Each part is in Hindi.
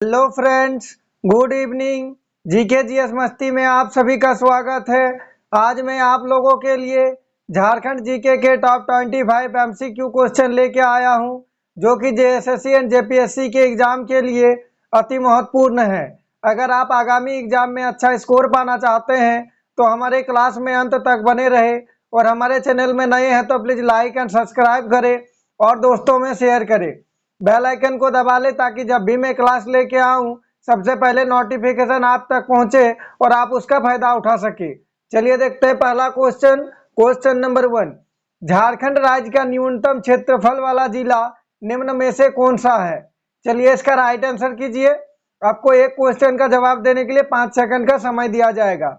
Hello friends, good evening. GK GS मस्ती में आप सभी का स्वागत है। आज मैं आप लोगों के लिए झारखंड जीके के टॉप 25 एमसीक्यू क्वेश्चन लेके आया हूं, जो कि जेएसएससी एंड जेपीएससी के एग्जाम के लिए अति महत्वपूर्ण है। अगर आप आगामी एग्जाम में अच्छा स्कोर पाना चाहते हैं तो हमारे क्लास में अंत तक बने रहे, और हमारे चैनल में नए हैं तो प्लीज लाइक एंड सब्सक्राइब करें और दोस्तों में शेयर करें। बेल आइकन को दबा ले ताकि जब भी मैं क्लास लेके आऊं सबसे पहले नोटिफिकेशन आप तक पहुंचे और आप उसका फायदा उठा सके। चलिए देखते हैं पहला क्वेश्चन। क्वेश्चन नंबर 1, झारखंड राज्य का न्यूनतम क्षेत्रफल वाला जिला निम्न में से कौन सा है? चलिए इसका राइट आंसर कीजिए। आपको एक क्वेश्चन का जवाब देने के लिए 5 सेकंड का समय दिया जाएगा।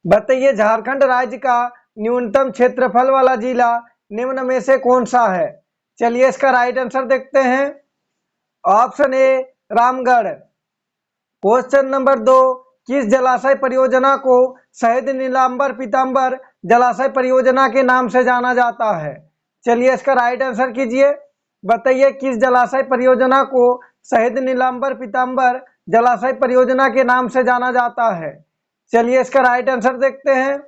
बताइए झारखंड राज्य का न्यूनतम क्षेत्रफल वाला जिला निम्न में से कौन सा है? चलिए इसका राइट आंसर देखते हैं। ऑप्शन ए रामगढ़। क्वेश्चन नंबर 2, किस जलाशय परियोजना को शहीद नीलांबर पीतांबर जलाशय परियोजना के नाम से जाना जाता है? चलिए इसका राइट आंसर कीजिए। बताइए किस जलाशय परियोजना को शहीद नीलांबर पीतांबर जलाशय परियोजना के नाम से जाना जाता है? चलिए इसका राइट आंसर देखते हैं।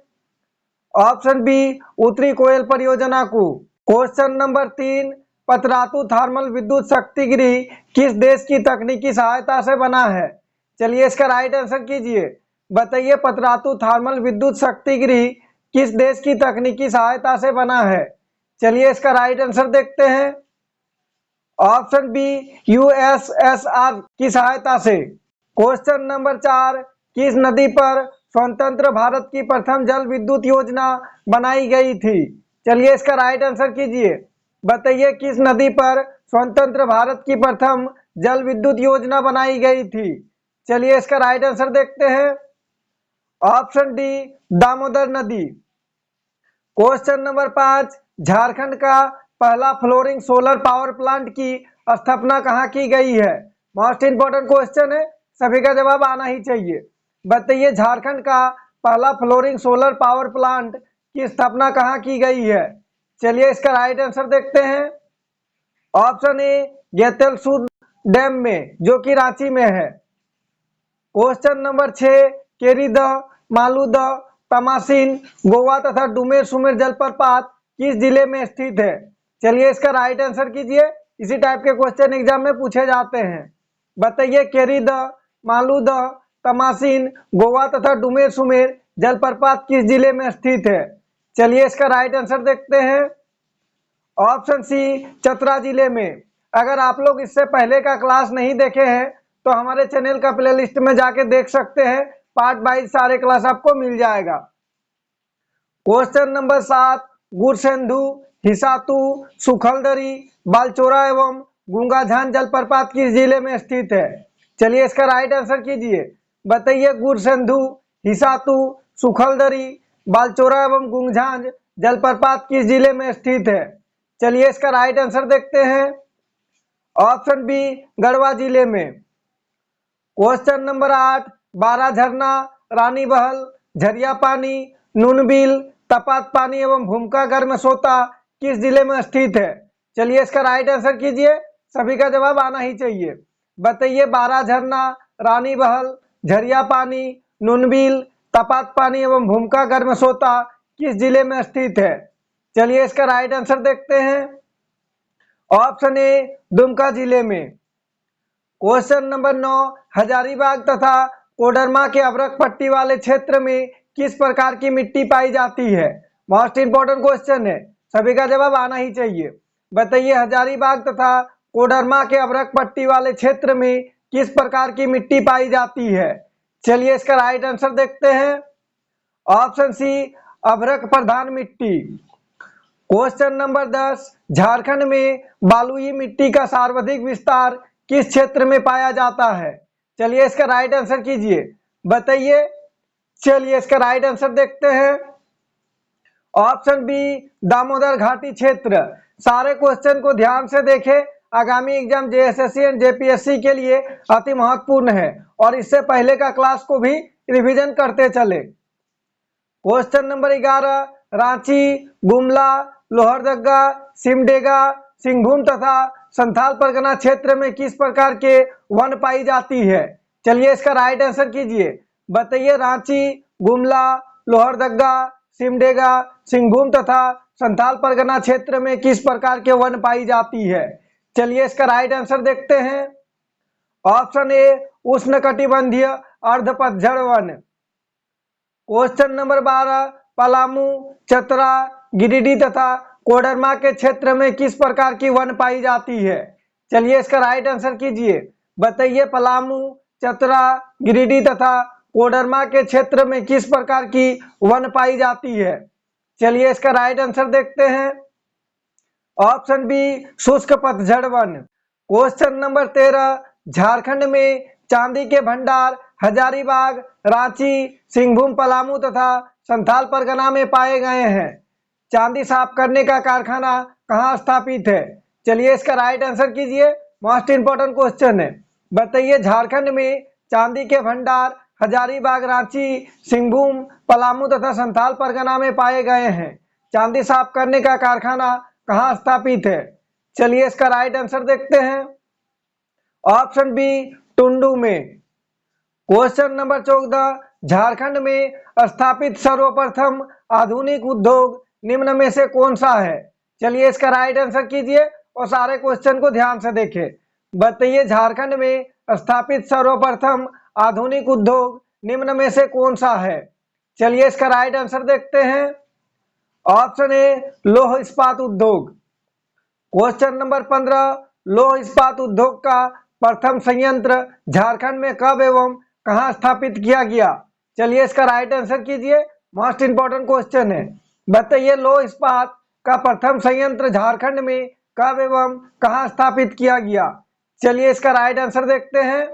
ऑप्शन बी उत्तरी कोयल परियोजना को। क्वेश्चन नंबर 3, पतरातू थर्मल विद्युत शक्ति गृह किस देश की तकनीकी सहायता से बना है? चलिए इसका राइट आंसर कीजिए। बताइए पतरातू थर्मल विद्युत शक्ति गृह किस देश की तकनीकी सहायता से बना है? चलिए इसका राइट आंसर देखते हैं। ऑप्शन बी यूएसएसआर की सहायता से। क्वेश्चन नंबर 4, किस नदी पर स्वतंत्र भारत की प्रथम जल विद्युत योजना बनाई गई थी? चलिए इसका राइट आंसर कीजिए। बताइए किस नदी पर स्वतंत्र भारत की प्रथम जल विद्युत योजना बनाई गई थी? चलिए इसका राइट आंसर देखते हैं। ऑप्शन डी दामोदर नदी। क्वेश्चन नंबर 5, झारखंड का पहला फ्लोटिंग सोलर पावर प्लांट की स्थापना कहाँ की गई है? मोस्ट इंपोर्टेंट क्वेश्चन है, सभी का जवाब आना ही चाहिए। बताइए झारखंड का पहला फ्लोटिंग सोलर पावर प्लांट की स्थापना कहाँ की गई है? चलिए इसका राइट आंसर देखते हैं। ऑप्शन ए गेतलसूद डैम में, जो कि रांची में है। क्वेश्चन नंबर 6, केरीदह, मालूदह, तमासीन, गोवा तथा डुमेर सुमेर जलप्रपात किस जिले में स्थित है? चलिए इसका राइट आंसर कीजिए। इसी टाइप के क्वेश्चन एग्जाम में पूछे जाते हैं। बताइए केरीदह, मालूदह, तमासीन, गोवा तथा डुमेर सुमेर जलप्रपात किस जिले में स्थित है? चलिए इसका राइट आंसर देखते हैं। ऑप्शन सी चतरा जिले में। अगर आप लोग इससे पहले का क्लास नहीं देखे हैं तो हमारे चैनल का प्लेलिस्ट में जाके देख सकते हैं, पार्ट वाइज सारे क्लास आपको मिल जाएगा। क्वेश्चन नंबर 7, गुरसेंधु, हिसातू, सुखलदरी, बालचोरा एवं गुंगाझान जलप्रपात किस जिले में स्थित है? चलिए इसका राइट आंसर कीजिए। बताइए गुरसेंधु, हिसातू, सुखलदरी, बालचोरा एवं गुंगाझान जलप्रपात किस जिले में स्थित है? चलिए इसका राइट आंसर देखते हैं। ऑप्शन बी गढ़वा जिले में। क्वेश्चन नंबर 8, बारह झरना, रानी बहल, झरिया पानी, नूनबिल, तपात पानी एवं भूमका गर्मसोता किस जिले में स्थित है? चलिए इसका राइट आंसर कीजिए, सभी का जवाब आना ही चाहिए। बताइए बारह झरना, रानी बहल, झरिया पानी, नूनबिल, तपात पानी एवं भूमका गर्मसोता किस जिले में स्थित है? चलिए इसका राइट आंसर देखते हैं। ऑप्शन ए दुमका जिले में। क्वेश्चन नंबर 9, हजारीबाग तथा कोडरमा के अभ्रक पट्टी वाले क्षेत्र में किस प्रकार की मिट्टी पाई जाती है? मोस्ट इंपोर्टेंट क्वेश्चन है, सभी का जवाब आना ही चाहिए। बताइए हजारीबाग तथा कोडरमा के अभ्रक पट्टी वाले क्षेत्र में किस प्रकार की मिट्टी पाई जाती है? चलिए इसका राइट आंसर देखते हैं। ऑप्शन सी अभ्रक प्रधान मिट्टी। क्वेश्चन नंबर 10, झारखंड में बालुई मिट्टी का सर्वाधिक विस्तार किस क्षेत्र में पाया जाता है? चलिए इसका राइट आंसर कीजिए। बताइए। चलिए इसका राइट आंसर देखते हैं। ऑप्शन बी दामोदर घाटी क्षेत्र। सारे क्वेश्चन को ध्यान से देखें, आगामी एग्जाम जेएसएससी एंड जेपीएससी के लिए अति महत्वपूर्ण है, और इससे पहले का क्लास को भी रिवीजन करते चले। क्वेश्चन नंबर 11, रांची, गुमला, लोहरदगा, सिमडेगा, सिंहभूम तथा संथाल परगना क्षेत्र में किस प्रकार के वन पाई जाती है? चलिए इसका राइट आंसर कीजिए। बताइए रांची, गुमला, लोहरदगा, सिमडेगा, सिंहभूम तथा संथाल परगना क्षेत्र में किस प्रकार के वन पाई जाती है? चलिए इसका राइट आंसर देखते हैं। ऑप्शन ए उष्णकटिबंधीय अर्धपतझड़ वन। क्वेश्चन नंबर 12, पलामू, चतरा, गिरिडीह तथा कोडरमा के क्षेत्र में किस प्रकार की वन पाई जाती है? चलिए इसका राइट आंसर कीजिए। बताइए पलामू, चतरा, गिरिडीह तथा कोडरमा के क्षेत्र में किस प्रकार की वन पाई जाती है? चलिए इसका राइट आंसर देखते हैं। ऑप्शन बी शुष्क पतझड़ वन। क्वेश्चन नंबर 13, झारखंड में चांदी के भंडार हजारीबाग, रांची, सिंहभूम, पलामू तथा संथाल परगना में पाए गए हैं। चांदी साफ करने का कारखाना कहाँ स्थापित है? चलिए इसका राइट आंसर कीजिए। मोस्ट इंपोर्टेंट क्वेश्चन है। बताइए झारखंड में चांदी के भंडार हजारीबाग, रांची, सिंहभूम, पलामू तथा संथाल परगना में पाए गए हैं। चांदी साफ करने का कारखाना कहाँ स्थापित है? चलिए इसका राइट आंसर देखते हैं। ऑप्शन बी टुंडू में। क्वेश्चन नंबर 14, झारखंड में स्थापित सर्वप्रथम आधुनिक उद्योग निम्न में से कौन सा है? चलिए इसका राइट आंसर कीजिए और सारे क्वेश्चन को ध्यान से देखें। बताइए झारखंड में स्थापित सर्वप्रथम आधुनिक उद्योग निम्न में से कौन सा है? चलिए इसका राइट आंसर देखते हैं। ऑप्शन ए लौह इस्पात उद्योग। क्वेश्चन नंबर 15, लौह इस्पात उद्योग का प्रथम संयंत्र झारखंड में कब एवं कहां स्थापित किया गया? चलिए इसका राइट आंसर कीजिए। मोस्ट इंपोर्टेंट क्वेश्चन है। बताइए लौह इस्पात का प्रथम संयंत्र झारखंड में कब एवं कहां स्थापित किया गया? चलिए इसका राइट आंसर देखते हैं।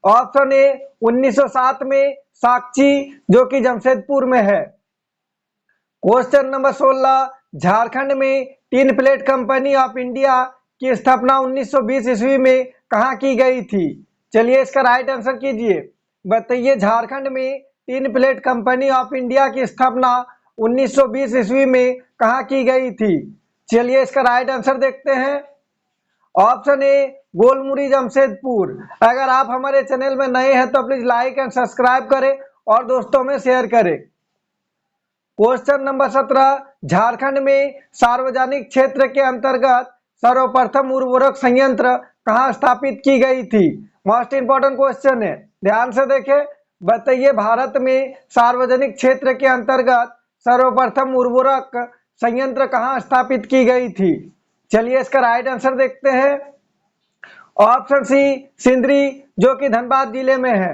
ऑप्शन ए 1907 में साक्ची, जो कि जमशेदपुर में है। क्वेश्चन नंबर 16, झारखंड में tin plate company of India की स्थापना 1920 ईस्वी में कहाँ की गई थी? चलिए इसका राइट आंसर कीजिए। बताइए झारखंड में tin plate company of India की स्थापना 1920 ईस्वी में कहाँ की गई थी? चलिए इसका राइट आंसर देखते हैं। ऑप्शन ए गोलमुरी, जमशेदपुर। अगर आप हमारे चैनल में नए हैं तो प्लीज लाइक एंड सब्सक्राइब करें और दोस्तों में शेयर करें। क्वेश्चन नंबर 17, झारखंड में सार्वजनिक क्षेत्र के अंतर्गत सर्वप्रथम उर्वरक संयंत्र कहाँ स्थापित की गई थी? मोस्ट इंपोर्टेंट क्वेश्चन है, ध्यान से देखें। बताइए भारत में सार्वजनिक क्षेत्र के अंतर्गत सर्वप्रथम उर्वरक संयंत्र कहाँ स्थापित की गई थी? चलिए इसका राइट आंसर देखते हैं। ऑप्शन सी सिंदरी, जो कि धनबाद जिले में है।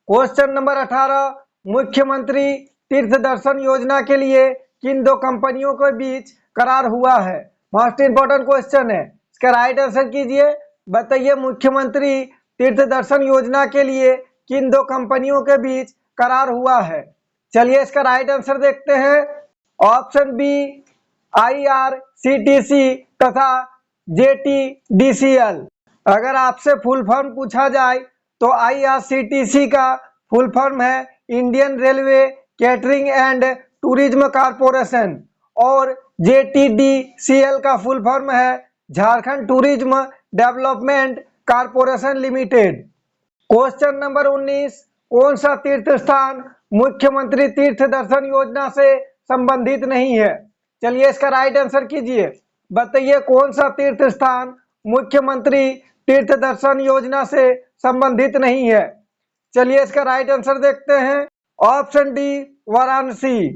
क्वेश्चन नंबर 18, मुख्यमंत्री तीर्थ दर्शन योजना के लिए किन दो कंपनियों के बीच करार हुआ है? मोस्ट इंपोर्टेंट क्वेश्चन है, इसका राइट आंसर कीजिए। बताइए मुख्यमंत्री तीर्थ दर्शन योजना के लिए किन दो कंपनियों के बीच करार हुआ है? चलिए इसका राइट आंसर देखते हैं। ऑप्शन बी IRCTC तथा JTDCL। अगर आपसे फुल फॉर्म पूछा जाए तो IRCTC का फुल फॉर्म है Indian railway catering and tourism corporation और JTDCL का फुल फॉर्म है Jharkhand tourism development corporation limited. Question number 19, कौन सा तीर्थ स्थान मुख्यमंत्री तीर्थ दर्शन योजना से संबंधित नहीं है? चलिए इसका राइट आंसर कीजिए। बताइए कौन सा तीर्थ स्थान मुख्यमंत्री तीर्थ दर्शन योजना से संबंधित नहीं है? चलिए इसका राइट आंसर देखते हैं। Option D Varanasi.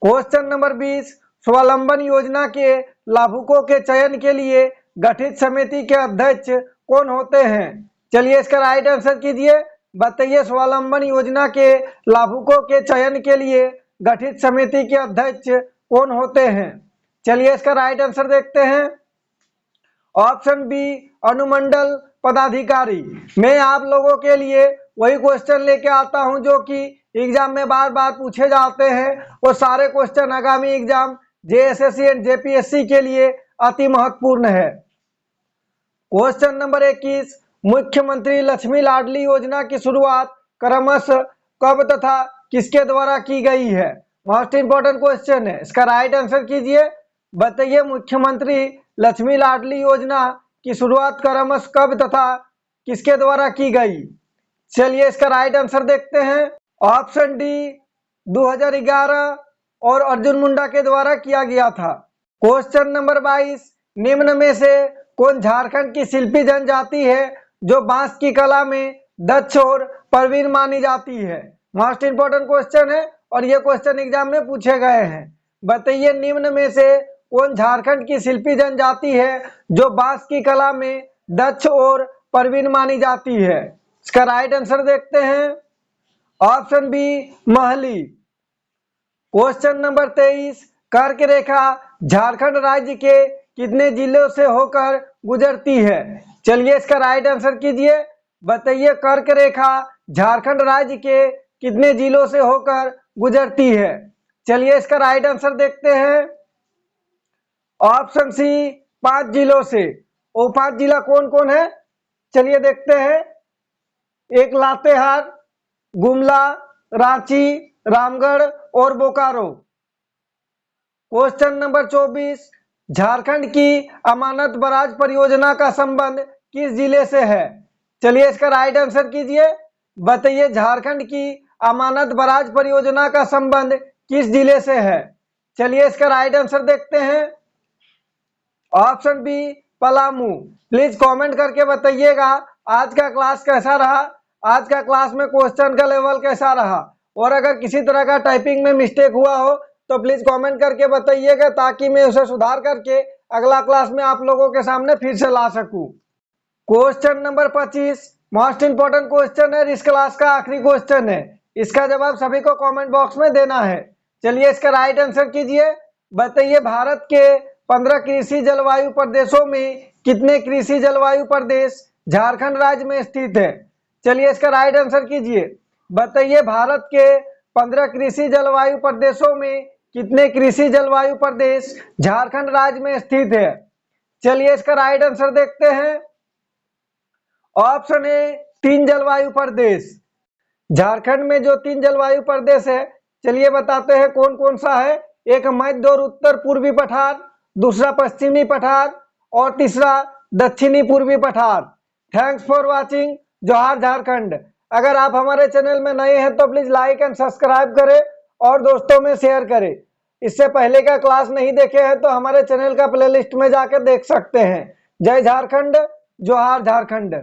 Question number 20, स्वावलंबन योजना के लाभुकों के चयन के लिए गठित समिति के अध्यक्ष कौन होते हैं? चलिए इसका राइट आंसर कीजिए। बताइए स्वावलंबन योजना के लाभुकों के चयन के लिए गठित समिति के अध्यक्ष कौन होते हैं? चलिए इसका राइट आंसर देखते हैं। ऑप्शन बी अनुमंडल पदाधिकारी। मैं आप लोगों के लिए वही क्वेश्चन लेके आता हूं जो कि एग्जाम में बार बार पूछे जाते हैं और सारे क्वेश्चन आगामी एग्जाम JSSC एंड JPSC के लिए अति महत्वपूर्ण है। क्वेश्चन नंबर 21, मुख्यमंत्री लक्ष्मी लाडली योजना की शुरुआत क्रमशः कब तथा किसके द्वारा की गई है? मोस्ट इंपोर्टेंट क्वेश्चन है, इसका राइट आंसर कीजिए। बताइए मुख्यमंत्री लक्ष्मी लाडली योजना की शुरुआत क्रमशः कब तथा किसके द्वारा की गई? चलिए इसका राइट आंसर देखते हैं। ऑप्शन डी 2011 और अर्जुन मुंडा के द्वारा किया गया था। क्वेश्चन नंबर 22, निम्न में से कौन झारखंड की शिल्पी जनजाति है जो बांस की कला में दक्ष और प्रवीण मानी जाती है? मोस्ट इंपोर्टेंट क्वेश्चन है और ये क्वेश्चन एग्जाम में पूछे गए हैं। बताइए निम्न में से कौन झारखंड की शिल्पी जनजाति है जो बांस की कला में दक्ष और प्रवीण मानी जाती है? इसका राइट आंसर देखते हैं। Option B Mahli. Question number 23, कर्क रेखा झारखंड राज्य के कितने जिलों से होकर गुजरती है? चलिए इसका राइट आंसर कीजिए। बताइए कर्क रेखा झारखंड राज्य के कितने जिलों से होकर गुजरती है? चलिए इसका राइट आंसर देखते हैं। ऑप्शन सी 5 जिलों से। वो 5 जिला कौन कौन है? चलिए देखते हैं। एक लातेहार, गुमला, रांची, रामगढ़ और बोकारो। क्वेश्चन नंबर 24, झारखंड की अमानत बराज परियोजना का संबंध किस जिले से है? चलिए इसका राइट आंसर कीजिए। बताइए झारखंड की अमानत बराज परियोजना का संबंध किस जिले से है? चलिए इसका राइट आंसर देखते हैं। Option B Palamu. Please comment करके बताइएगा आज का क्लास कैसा रहा, आज का क्लास में क्वेश्चन का लेवल कैसा रहा, और अगर किसी तरह का टाइपिंग में मिस्टेक हुआ हो तो प्लीज कमेंट करके बताइएगा ताकि मैं उसे सुधार करके अगला क्लास में आप लोगों के सामने फिर से ला सकूं। Question number 25 most important question है, इस क्लास का आखिरी क्वेश्चन है। इसका जवाब सभी को कमेंट बॉक्स में देना है। चलिए इसका राइट आंसर कीजिए। बताइए भारत के 15 कृषि जलवायु प्रदेशों में कितने कृषि जलवायु प्रदेश झारखंड राज्य में स्थित है? चलिए इसका राइट आंसर कीजिए। बताइए भारत के 15 कृषि जलवायु प्रदेशों में कितने कृषि जलवायु प्रदेश झारखंड राज्य में स्थित है? चलिए इसका राइट आंसर देखते हैं। ऑप्शन ए 3 जलवायु प्रदेश। झारखंड में जो 3 जलवायु प्रदेश है, चलिए बताते हैं कौन कौन सा है। एक मध्य और उत्तर पूर्वी पठार, दूसरा पश्चिमी पठार और तीसरा दक्षिणी पूर्वी पठार। Thanks for watching. जोहार झारखंड। अगर आप हमारे चैनल में नए हैं तो प्लीज लाइक एंड सब्सक्राइब करें और दोस्तों में शेयर करें। इससे पहले का क्लास नहीं देखे हैं तो हमारे चैनल का प्लेलिस्ट में जाकर देख सकते हैं। जय झारखंड, जोहार झारखंड।